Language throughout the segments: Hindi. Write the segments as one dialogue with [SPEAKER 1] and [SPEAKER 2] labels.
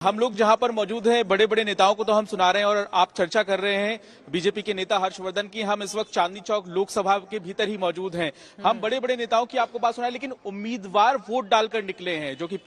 [SPEAKER 1] हम लोग जहां पर मौजूद हैं, बड़े बड़े नेताओं को तो हम सुना रहे हैं और आप चर्चा कर रहे हैं बीजेपी के नेता हर्षवर्धन की। हम इस वक्त चांदनी चौक लोकसभा के भीतर ही मौजूद हैं। हम बड़े बड़े नेताओं की आपको बात सुनाए, लेकिन उम्मीदवार वोट डालकर निकले हैं जो कि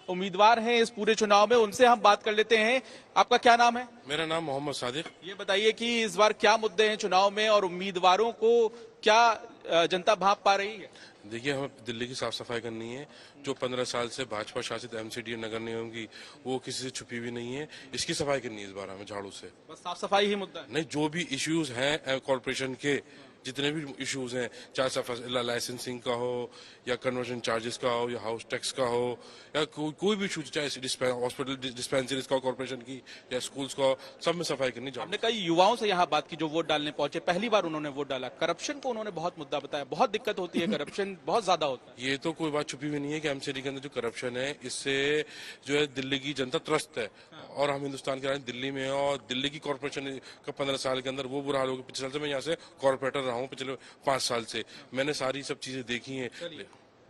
[SPEAKER 1] उम्मीदवार हैं इस पूरे चुनाव में। उनसे हम बात कर लेते हैं। आपका क्या नाम है?
[SPEAKER 2] मेरा नाम मोहम्मद सादिक।
[SPEAKER 1] ये बताइए कि इस बार क्या मुद्दे हैं चुनाव में और उम्मीदवारों को क्या जनता भांप पा रही है?
[SPEAKER 2] देखिए, हमें दिल्ली की साफ सफाई करनी है। जो 15 साल से भाजपा शासित एमसीडी नगर निगम की, वो किसी से छुपी हुई नहीं है। इसकी सफाई करनी है इस बार हमें झाड़ू से।
[SPEAKER 1] बस साफ सफाई ही मुद्दा है?
[SPEAKER 2] नहीं, जो भी इश्यूज हैं कॉर्पोरेशन के, जितने भी इश्यूज हैं, चाहे लाइसेंसिंग का हो या कन्वर्जन चार्जेस का हो या हाउस टैक्स का हो या कोई भी इशू, चाहे हॉस्पिटल डिस्पेंसरीज का, कॉर्पोरेशन की या स्कूल्स का, सब में सफाई करनी चाहिए।
[SPEAKER 1] हमने कई युवाओं से यहाँ बात की जो वोट डालने पहुंचे, पहली बार उन्होंने वोट डाला। करप्शन को उन्होंने बहुत मुद्दा बताया, बहुत दिक्कत होती है, करप्शन बहुत ज्यादा होता है।
[SPEAKER 2] ये तो कोई बात छुपी हुई नहीं है कि एमसीडी के अंदर जो करप्शन है, इससे जो है दिल्ली की जनता त्रस्त है। और हम हिंदुस्तान के राजधानी दिल्ली में हैं और दिल्ली की कॉर्पोरेशन का 15 साल के अंदर वो बुरा हाल हो गया। पिछले साल से मैं यहाँ से कॉर्पोरेटर रहा हूँ, पिछले 5 साल से मैंने सारी सब चीजें देखी हैं।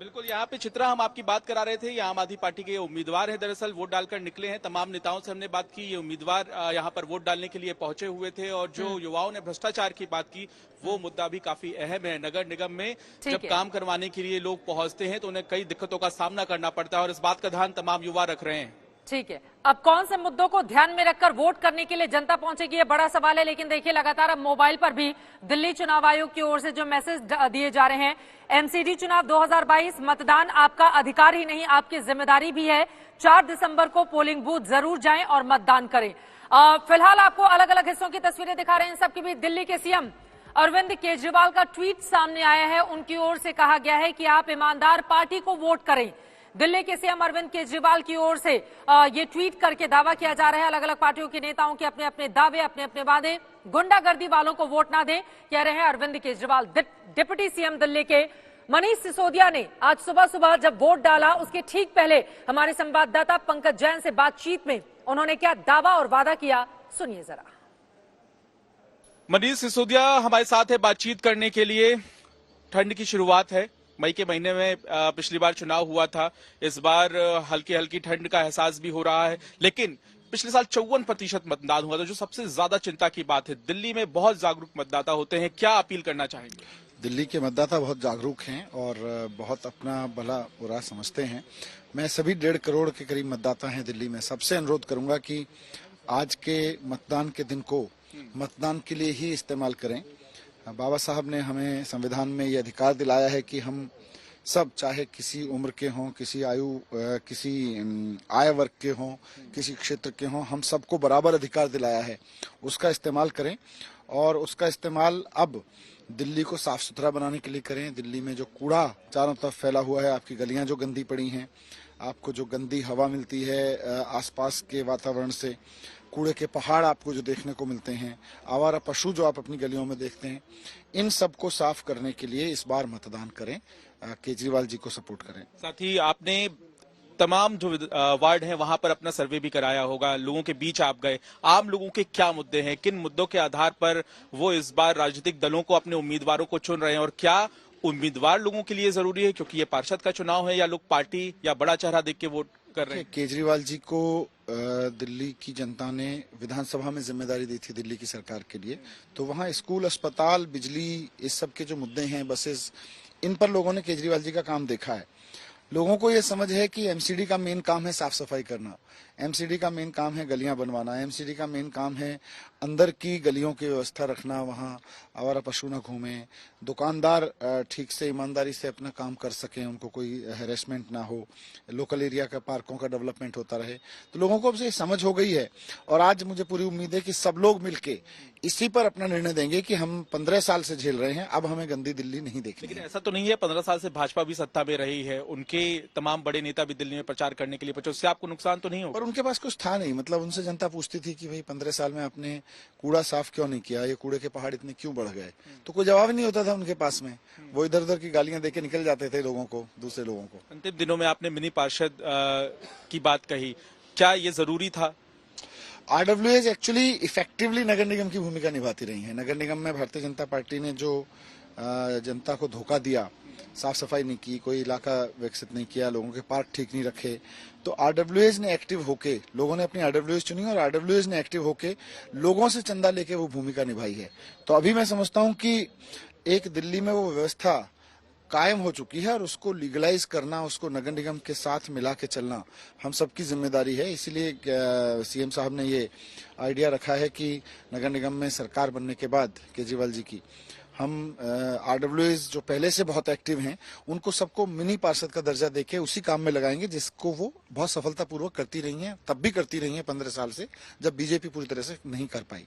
[SPEAKER 1] बिल्कुल, यहाँ पे चित्रा हम आपकी बात करा रहे थे। ये आम आदमी पार्टी के उम्मीदवार हैं, दरअसल वोट डालकर निकले हैं। तमाम नेताओं से हमने बात की। ये उम्मीदवार यहाँ पर वोट डालने के लिए पहुंचे हुए थे और जो युवाओं ने भ्रष्टाचार की बात की, वो मुद्दा भी काफी अहम है। नगर निगम में जब काम करवाने के लिए लोग पहुंचते हैं तो उन्हें कई दिक्कतों का सामना करना पड़ता है और इस बात का ध्यान तमाम युवा रख रहे हैं।
[SPEAKER 3] ठीक है, अब कौन से मुद्दों को ध्यान में रखकर वोट करने के लिए जनता पहुंचेगी, ये बड़ा सवाल है। लेकिन देखिए, लगातार अब मोबाइल पर भी दिल्ली चुनाव आयोग की ओर से जो मैसेज दिए जा रहे हैं, एमसीडी चुनाव 2022, मतदान आपका अधिकार ही नहीं, आपकी जिम्मेदारी भी है। 4 दिसंबर को पोलिंग बूथ जरूर जाएं और मतदान करें। फिलहाल आपको अलग अलग हिस्सों की तस्वीरें दिखा रहे हैं। इन सबके बीच दिल्ली के सीएम अरविंद केजरीवाल का ट्वीट सामने आया है। उनकी ओर से कहा गया है कि आप ईमानदार पार्टी को वोट करें। दिल्ली के सीएम अरविंद केजरीवाल की ओर से ये ट्वीट करके दावा किया जा रहा है, अलग अलग पार्टियों के नेताओं के अपने अपने दावे, अपने अपने वादे। गुंडागर्दी वालों को वोट ना दें, कह रहे हैं अरविंद केजरीवाल। डिप्टी सीएम दिल्ली के मनीष सिसोदिया ने आज सुबह सुबह जब वोट डाला, उसके ठीक पहले हमारे संवाददाता पंकज जैन से बातचीत में उन्होंने क्या दावा और वादा किया, सुनिए जरा।
[SPEAKER 1] मनीष सिसोदिया हमारे साथ है बातचीत करने के लिए। ठंड की शुरुआत है, मई के महीने में पिछली बार चुनाव हुआ था। इस बार हल्की हल्की ठंड का एहसास भी हो रहा है, लेकिन पिछले साल 54% मतदान हुआ था, जो सबसे ज्यादा चिंता की बात है। दिल्ली में बहुत जागरूक मतदाता होते हैं, क्या अपील करना चाहेंगे?
[SPEAKER 4] दिल्ली के मतदाता बहुत जागरूक हैं और बहुत अपना भला बुरा समझते हैं। मैं सभी 1.5 करोड़ के करीब मतदाता हैं दिल्ली में, सबसे अनुरोध करूंगा कि आज के मतदान के दिन को मतदान के लिए ही इस्तेमाल करें। बाबा साहब ने हमें संविधान में ये अधिकार दिलाया है कि हम सब, चाहे किसी उम्र के हों, किसी आय वर्ग के हों, किसी क्षेत्र के हों, हम सबको बराबर अधिकार दिलाया है। उसका इस्तेमाल करें और उसका इस्तेमाल अब दिल्ली को साफ सुथरा बनाने के लिए करें। दिल्ली में जो कूड़ा चारों तरफ फैला हुआ है, आपकी गलियां जो गंदी पड़ी हैं, आपको जो गंदी हवा मिलती है आसपास के वातावरण से, कूड़े के पहाड़ आपको जो देखने को मिलते हैं, आवारा पशु जो आप अपनी गलियों में देखते हैं, इन सब को साफ करने के लिए इस बार मतदान करें, केजरीवाल जी को सपोर्ट करें।
[SPEAKER 1] साथ ही आपने तमाम जो वार्ड हैं वहां पर अपना सर्वे भी कराया होगा, लोगों के बीच आप गए। आम लोगों के क्या मुद्दे हैं, किन मुद्दों के आधार पर वो इस बार राजनीतिक दलों को, अपने उम्मीदवारों को चुन रहे हैं, और क्या उम्मीदवार लोगों के लिए जरूरी है, क्योंकि ये पार्षद का चुनाव है, या लोग पार्टी या बड़ा चेहरा देख के वोट कर रहे हैं?
[SPEAKER 4] केजरीवाल जी को दिल्ली की जनता ने विधानसभा में जिम्मेदारी दी थी दिल्ली की सरकार के लिए, तो वहाँ स्कूल, अस्पताल, बिजली, इस सब के जो मुद्दे हैं, बसेस, इन पर लोगों ने केजरीवाल जी का काम देखा है। लोगों को ये समझ है कि एमसीडी का मेन काम है साफ सफाई करना, एमसीडी का मेन काम है गलियां बनवाना, एमसीडी का मेन काम है अंदर की गलियों की व्यवस्था रखना, वहाँ आवारा पशु न घूमें, दुकानदार ठीक से ईमानदारी से अपना काम कर सकें, उनको कोई हैरेसमेंट ना हो, लोकल एरिया का पार्कों का डेवलपमेंट होता रहे। तो लोगों को अब से समझ हो गई है और आज मुझे पूरी उम्मीद है कि सब लोग मिलके इसी पर अपना निर्णय देंगे कि हम 15 साल से झेल रहे हैं, अब हमें गंदी दिल्ली नहीं देखनी।
[SPEAKER 1] लेकिन ऐसा तो नहीं है, 15 साल से भाजपा भी सत्ता में रही है, उनके तमाम बड़े नेता भी दिल्ली में प्रचार करने के लिए पहुंचे, उससे आपको नुकसान तो नहीं होगा?
[SPEAKER 4] पर उनके पास कुछ था नहीं, मतलब उनसे जनता पूछती थी कि भाई 15 साल में आपने कूड़ा साफ क्यों नहीं किया, ये कूड़े के पहाड़ इतने क्यों बढ़ गए, तो कोई जवाब नहीं होता था उनके पास में। वो इधर उधर की गालियां देके निकल जाते थे लोगों को, दूसरे लोगों को।
[SPEAKER 1] अंतिम दिनों में आपने मिनी पार्षद की बात कही, क्या ये जरूरी था?
[SPEAKER 4] आरडब्ल्यूएस एक्चुअली इफेक्टिवली नगर निगम की भूमिका निभाती रही है। नगर निगम में भारतीय जनता पार्टी ने जो जनता को धोखा दिया, साफ सफाई नहीं की, कोई इलाका विकसित नहीं किया, लोगों के पार्क ठीक नहीं रखे, तो आरडब्ल्यूएज ने एक्टिव होके, लोगों ने अपनी आरडब्ल्यूएज चुनी और आरडब्ल्यूएज ने एक्टिव होके लोगों से चंदा लेके वो भूमिका निभाई है। तो अभी मैं समझता हूं कि एक दिल्ली में वो व्यवस्था कायम हो चुकी है और उसको लीगलाइज करना, उसको नगर निगम के साथ मिला के चलना हम सबकी जिम्मेदारी है। इसीलिए सीएम साहब ने ये आइडिया रखा है कि नगर निगम में सरकार बनने के बाद केजरीवाल जी की, हम आरडब्ल्यूएज जो पहले से बहुत एक्टिव हैं उनको सबको मिनी पार्षद का दर्जा देके उसी काम में लगाएंगे जिसको वो बहुत सफलतापूर्वक करती रही हैं, तब भी करती रही हैं 15 साल से, जब बीजेपी पूरी तरह से नहीं कर पाई।